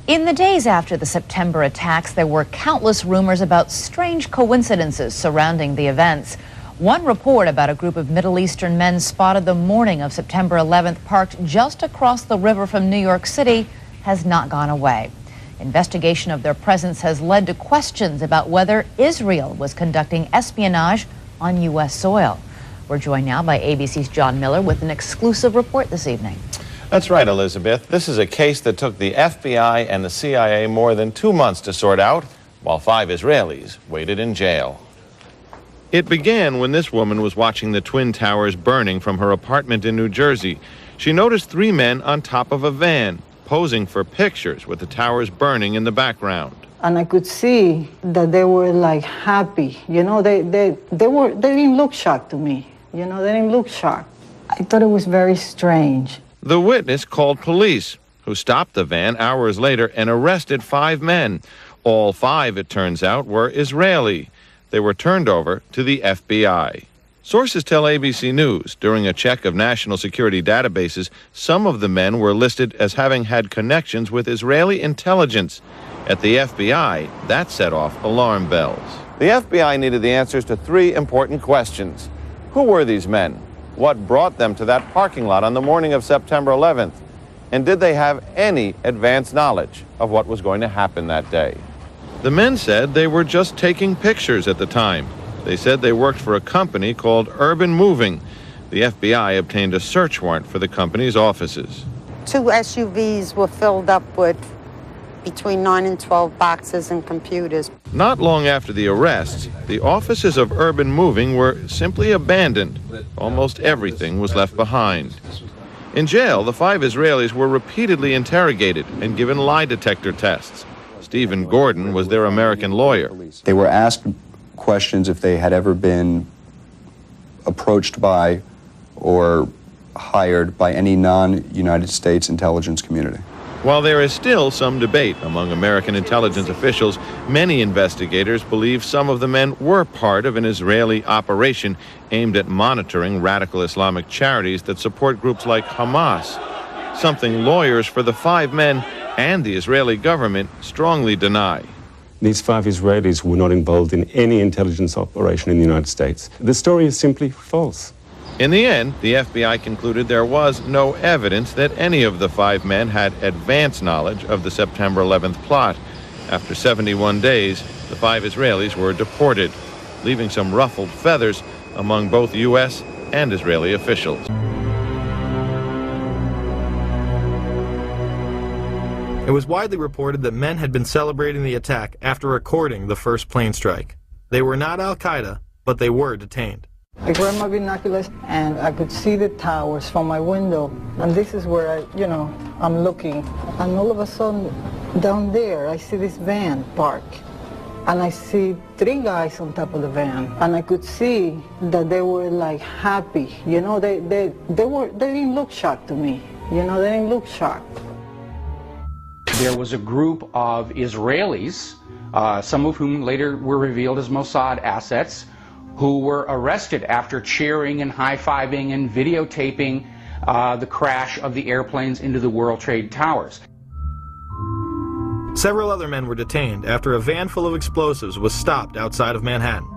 In the days after the September attacks, there were countless rumors about strange coincidences surrounding the events. One report about a group of Middle Eastern men spotted the morning of September 11th parked just across the river from New York City has not gone away. Investigation of their presence has led to questions about whether Israel was conducting espionage on U.S. soil. We're joined now by ABC's John Miller with an exclusive report this evening. That's right, Elizabeth. This is a case that took the FBI and the CIA more than 2 months to sort out, while 5 Israelis waited in jail. It began when this woman was watching the Twin Towers burning from her apartment in New Jersey. She noticed 3 men on top of a van, posing for pictures with the towers burning in the background. And I could see that they were like happy. You know, they didn't look shocked to me. You know, they didn't look shocked. I thought it was very strange. The witness called police, who stopped the van hours later and arrested 5 men. All 5, it turns out, were Israeli. They were turned over to the FBI. Sources tell ABC News during a check of national security databases, some of the men were listed as having had connections with Israeli intelligence. At the FBI, that set off alarm bells. The FBI needed the answers to 3 important questions. Who were these men? What brought them to that parking lot on the morning of September 11th? And did they have any advance knowledge of what was going to happen that day? The men said they were just taking pictures at the time. They said they worked for a company called Urban Moving. The FBI obtained a search warrant for the company's offices. 2 SUVs were filled up with between 9 and 12 boxes and computers. Not long after the arrests, the offices of Urban Moving were simply abandoned. Almost everything was left behind. In jail, the 5 Israelis were repeatedly interrogated and given lie detector tests. Stephen Gordon was their American lawyer. They were asked questions if they had ever been approached by or hired by any non-United States intelligence community. While there is still some debate among American intelligence officials, many investigators believe some of the men were part of an Israeli operation aimed at monitoring radical Islamic charities that support groups like Hamas, something lawyers for the 5 men and the Israeli government strongly deny. These 5 Israelis were not involved in any intelligence operation in the United States. The story is simply false. In the end, the FBI concluded there was no evidence that any of the 5 men had advance knowledge of the September 11th plot. After 71 days, the 5 Israelis were deported, leaving some ruffled feathers among both U.S. and Israeli officials. It was widely reported that men had been celebrating the attack after recording the first plane strike. They were not Al-Qaeda, but they were detained. I grabbed my binoculars and I could see the towers from my window. And this is where I'm looking. And all of a sudden, down there, I see this van parked. And I see 3 guys on top of the van. And I could see that they were like happy. You know, they didn't look shocked to me. You know, they didn't look shocked. There was a group of Israelis, some of whom later were revealed as Mossad assets, who were arrested after cheering and high-fiving and videotaping the crash of the airplanes into the World Trade Towers. Several other men were detained after a van full of explosives was stopped outside of Manhattan.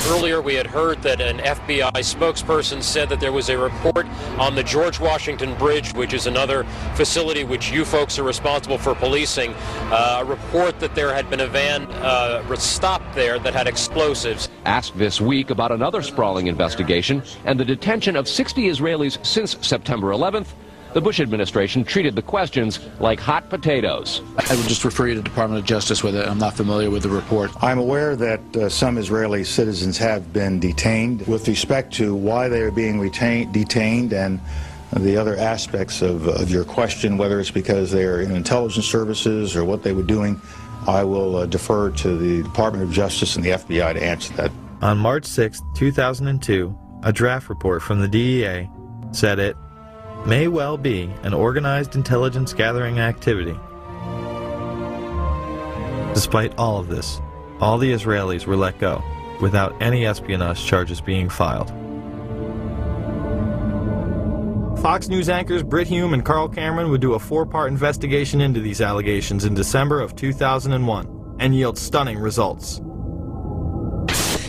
Earlier, we had heard that an FBI spokesperson said that there was a report on the George Washington Bridge, which is another facility which you folks are responsible for policing, a report that there had been a van stopped there that had explosives. Asked this week about another sprawling investigation and the detention of 60 Israelis since September 11th, the Bush administration treated the questions like hot potatoes. I would just refer you to the Department of Justice with it. I'm not familiar with the report. I'm aware that some Israeli citizens have been detained. With respect to why they are being detained and the other aspects of your question, whether it's because they are in intelligence services or what they were doing, I will defer to the Department of Justice and the FBI to answer that. On March 6, 2002, a draft report from the DEA said it may well be an organized intelligence gathering activity. Despite all of this, all the Israelis were let go without any espionage charges being filed. Fox News anchors Britt Hume and Carl Cameron would do a 4-part investigation into these allegations in December of 2001 and yield stunning results.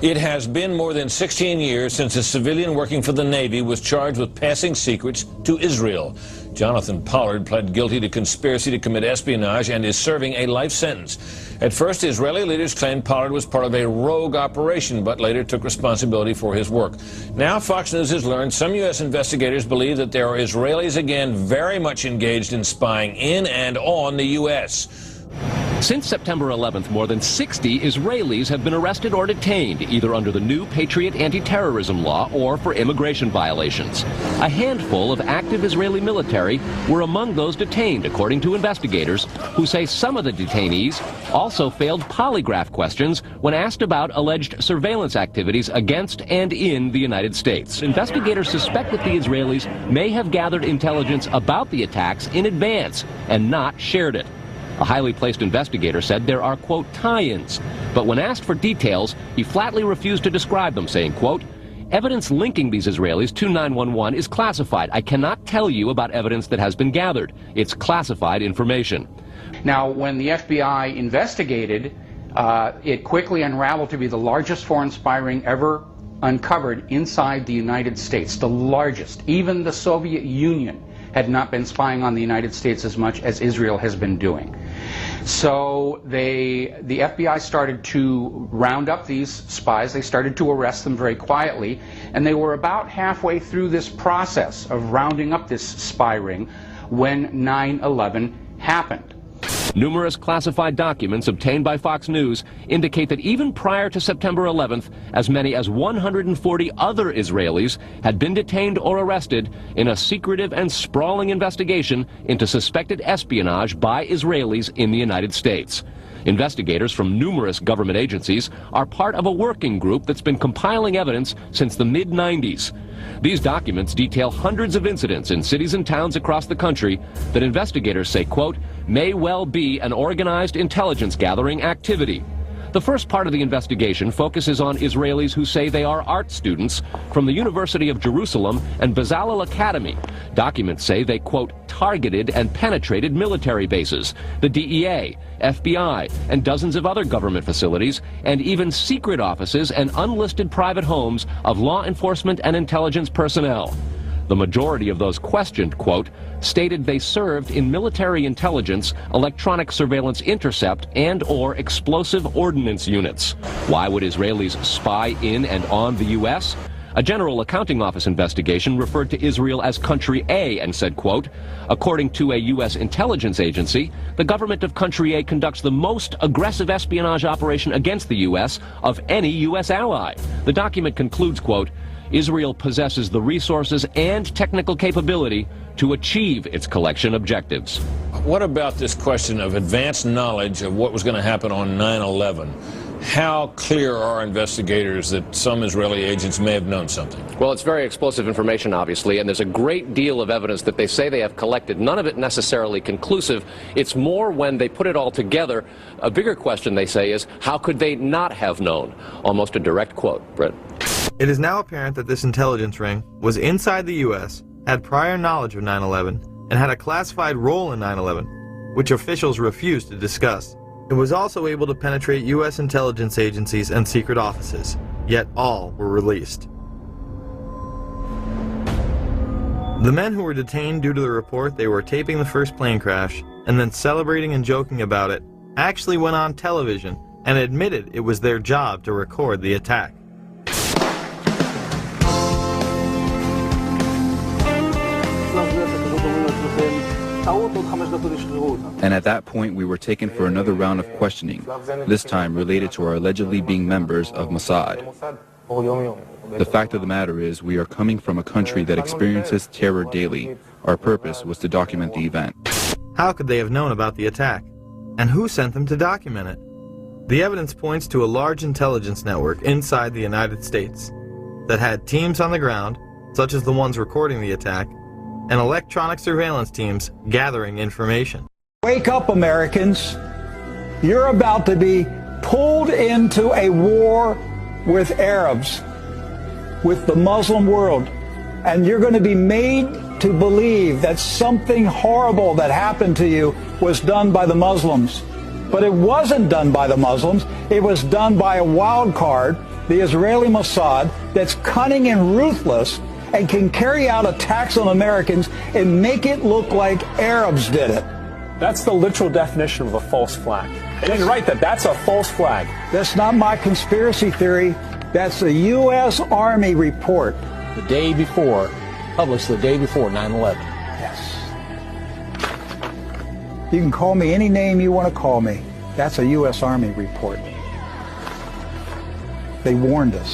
It has been more than 16 years since a civilian working for the Navy was charged with passing secrets to Israel. Jonathan Pollard pled guilty to conspiracy to commit espionage and is serving a life sentence. At first, Israeli leaders claimed Pollard was part of a rogue operation, but later took responsibility for his work. Now, Fox News has learned some U.S. investigators believe that there are Israelis again very much engaged in spying in and on the U.S. Since September 11th, more than 60 Israelis have been arrested or detained, either under the new Patriot anti-terrorism law or for immigration violations. A handful of active Israeli military were among those detained, according to investigators, who say some of the detainees also failed polygraph questions when asked about alleged surveillance activities against and in the United States. Investigators suspect that the Israelis may have gathered intelligence about the attacks in advance and not shared it. A highly placed investigator said there are, quote, tie-ins. But when asked for details, he flatly refused to describe them, saying, quote, evidence linking these Israelis to 911 is classified. I cannot tell you about evidence that has been gathered. It's classified information. Now, when the FBI investigated, it quickly unraveled to be the largest foreign spy ring ever uncovered inside the United States, the largest. Even the Soviet Union had not been spying on the United States as much as Israel has been doing. So the FBI started to round up these spies. They started to arrest them very quietly, and they were about halfway through this process of rounding up this spy ring when 9/11 happened. Numerous classified documents obtained by Fox News indicate that even prior to September 11th, as many as 140 other Israelis had been detained or arrested in a secretive and sprawling investigation into suspected espionage by Israelis in the United States. Investigators from numerous government agencies are part of a working group that's been compiling evidence since the mid-90s. These documents detail hundreds of incidents in cities and towns across the country that investigators say, quote, may well be an organized intelligence gathering activity. The first part of the investigation focuses on Israelis who say they are art students from the University of Jerusalem and Bezalel Academy. Documents say they, quote, targeted and penetrated military bases, the DEA, FBI, and dozens of other government facilities, and even secret offices and unlisted private homes of law enforcement and intelligence personnel. The majority of those questioned, quote, stated they served in military intelligence, electronic surveillance intercept, and or explosive ordnance units. Why would Israelis spy in and on the U.S.? A General Accounting Office investigation referred to Israel as Country A and said, quote, according to a U.S. intelligence agency, the government of Country A conducts the most aggressive espionage operation against the U.S. of any U.S. ally. The document concludes, quote, Israel possesses the resources and technical capability to achieve its collection objectives. What about this question of advanced knowledge of what was going to happen on 9/11? How clear are investigators that some Israeli agents may have known something? Well, it's very explosive information, obviously, and there's a great deal of evidence that they say they have collected. None of it necessarily conclusive. It's more when they put it all together. A bigger question, they say, is how could they not have known? Almost a direct quote, Britt. It is now apparent that this intelligence ring was inside the U.S., had prior knowledge of 9/11, and had a classified role in 9/11, which officials refused to discuss. It was also able to penetrate U.S. intelligence agencies and secret offices, yet all were released. The men who were detained due to the report they were taping the first plane crash and then celebrating and joking about it actually went on television and admitted it was their job to record the attack. And at that point, we were taken for another round of questioning, this time related to our allegedly being members of Mossad. The fact of the matter is, we are coming from a country that experiences terror daily. Our purpose was to document the event. How could they have known about the attack? And who sent them to document it? The evidence points to a large intelligence network inside the United States that had teams on the ground, such as the ones recording the attack, and electronic surveillance teams gathering information. Wake up, Americans. You're about to be pulled into a war with Arabs, with the Muslim world, and you're going to be made to believe that something horrible that happened to you was done by the Muslims. But it wasn't done by the Muslims. It was done by a wild card, the Israeli Mossad, that's cunning and ruthless and can carry out attacks on Americans and make it look like Arabs did it. That's the literal definition of a false flag. I didn't write that. That's a false flag. That's not my conspiracy theory. That's a U.S. Army report. The day before, published the day before 9/11. Yes. You can call me any name you want to call me. That's a U.S. Army report. They warned us.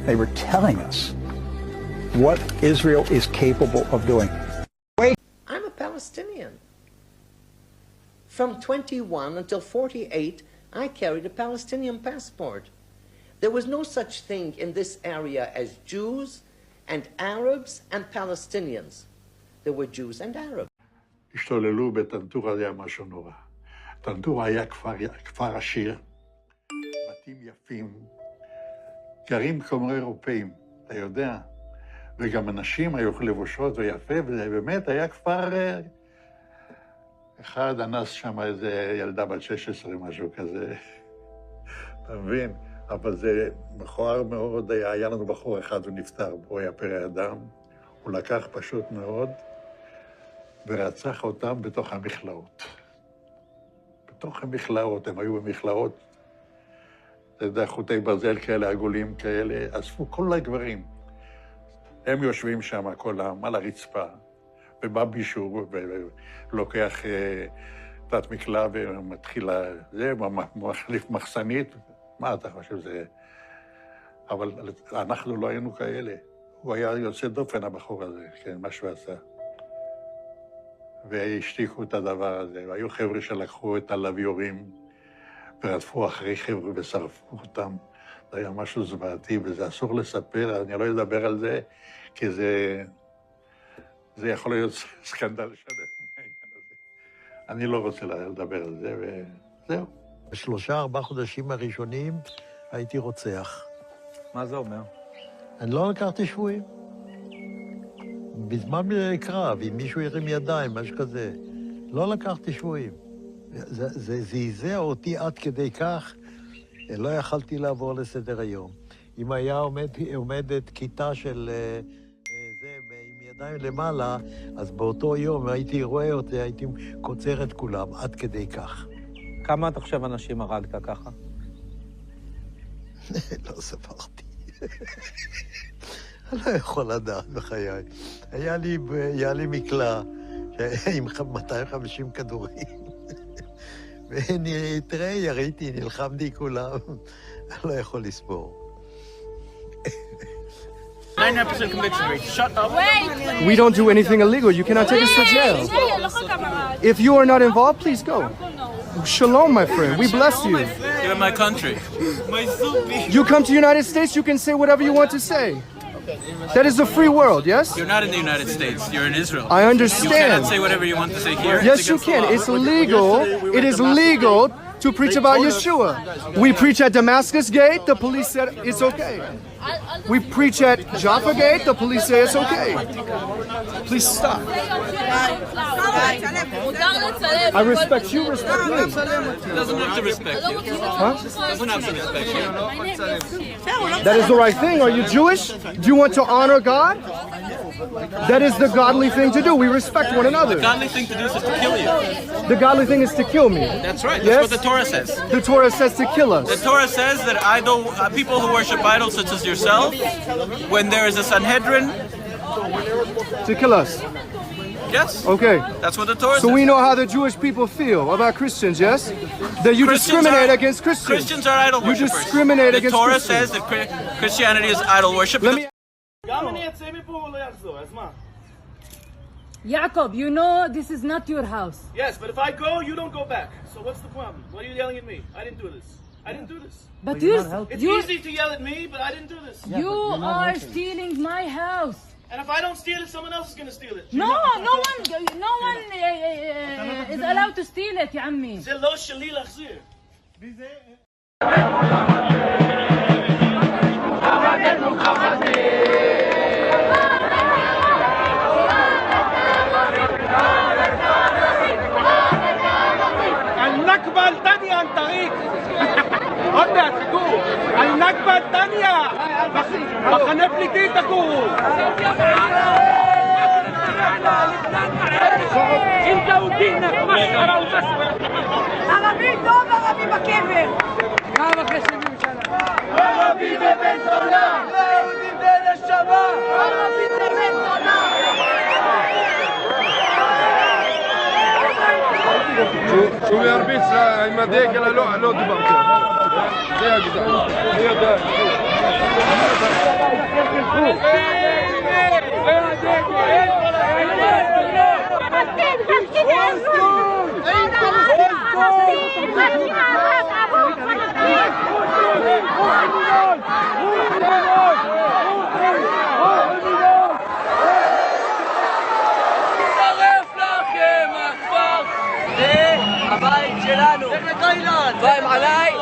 They were telling us what Israel is capable of doing. I'm a Palestinian. From 21 until 48, I carried a Palestinian passport. There was no such thing in this area as Jews and Arabs and Palestinians. There were Jews and Arabs. השתוללו בטנטורה, היה משהו נורא. טנטורה היה כפר עשיר, בתים יפים, גרים כמו אירופאים, אתה יודע, וגם אנשים היו לבושות ויפה, וזה באמת היה כפר... אחד אנס שם איזה ילדה בת 16, משהו כזה, אתה מבין? אבל זה מכוער מאוד, היה לנו בחור אחד, הוא נפטר, הוא היה פרא אדם, הוא לקח פשוט מאוד, ורצח אותם בתוך המכלאות. בתוך המכלאות, הם היו במכלאות, אתה יודע, חוטי ברזל כאלה, עגולים כאלה, אספו כל הגברים. הם יושבים שם, כולם, על הרצפה, ובא מישהו ולוקח תת מקלע ומתחיל זה, מחליף מחסנית, מה אתה חושב זה? אבל אנחנו לא היינו כאלה. הוא היה יוצא דופן, הבחור הזה, כן, מה שהוא עשה. והשתיקו את הדבר הזה, והיו חבר'ה שלקחו את הלוויורים ורדפו אחרי חבר'ה ושרפו אותם. זה היה משהו זוועתי, וזה אסור לספר, אני לא אדבר על זה, כי זה יכול להיות סקנדל שלם. אני לא רוצה לדבר על זה, וזהו. ב3-4 חודשים הראשונים הייתי רוצח. מה זה אומר? אני לא לקחתי שבויים. בזמן קרב, אם מישהו ירים ידיים, משהו כזה, לא לקחתי שבויים. זה זעזע אותי עד כדי כך, לא יכלתי לעבור לסדר היום. אם היה עומדת כיתה של זה, עם ידיים למעלה, אז באותו יום הייתי רואה אותי, הייתי קוצר את כולם, עד כדי כך. כמה אתה חושב אנשים הרגת ככה? לא ספרתי. אני לא יכול לדעת בחיי. היה לי מקלע עם 250 כדורים. ותראה, יריתי, נלחמתי כולם. אני לא יכול לספור. 99% conviction rate. Shut up. We don't do anything illegal. You cannot take us to jail. If you are not involved, please go. Shalom, my friend. We bless you. You're in my country. You come to the United States, you can say whatever you want to say. That is a free world, yes? You're not in the United States. You're in Israel. I understand. You cannot say whatever you want to say here. Yes, you can. It's legal. It is legal to preach about Yeshua. We preach at Damascus Gate. The police said it's okay. We preach at Jaffa Gate. The police say it's okay. Please stop. I respect you. Respect me. He doesn't have to respect you. Huh? Doesn't have to respect you. That is the right thing. Are you Jewish? Do you want to honor God? That is the godly thing to do. We respect one another. The godly thing to do is to kill you. The godly thing is to kill me. That's right. Yes? That's what the Torah says. The Torah says to kill us. The Torah says that people who worship idols such as yourself, when there is a Sanhedrin, to kill us. Yes. Okay. That's what the Torah says. So we know how the Jewish people feel about Christians, yes? That you discriminate against Christians. Christians are idol worshippers. You discriminate against Christians. The Torah says that Christianity is idol worship. Jacob, you know this is not your house. Yes, but if I go, you don't go back. So what's the problem? Why are you yelling at me? I didn't do this. I didn't do this. But it's easy to yell at me, but I didn't do this. You are stealing my house. And if I don't steal it, someone else is going to steal it. No one is allowed to steal it, يا عمي. זה לא שלי להחזיר. הנכבה الثانية מחנה פליטים תקום انت ودينك مسخرة ومسخرة ערבי טוב, ערבי בקבר. ערבי בבן זונה יהודי בנשמה ערבי בבן זונה. شو يربيت ما ديك لو دبرت زي هكذا هي ده הבית שלנו. פהם עליי,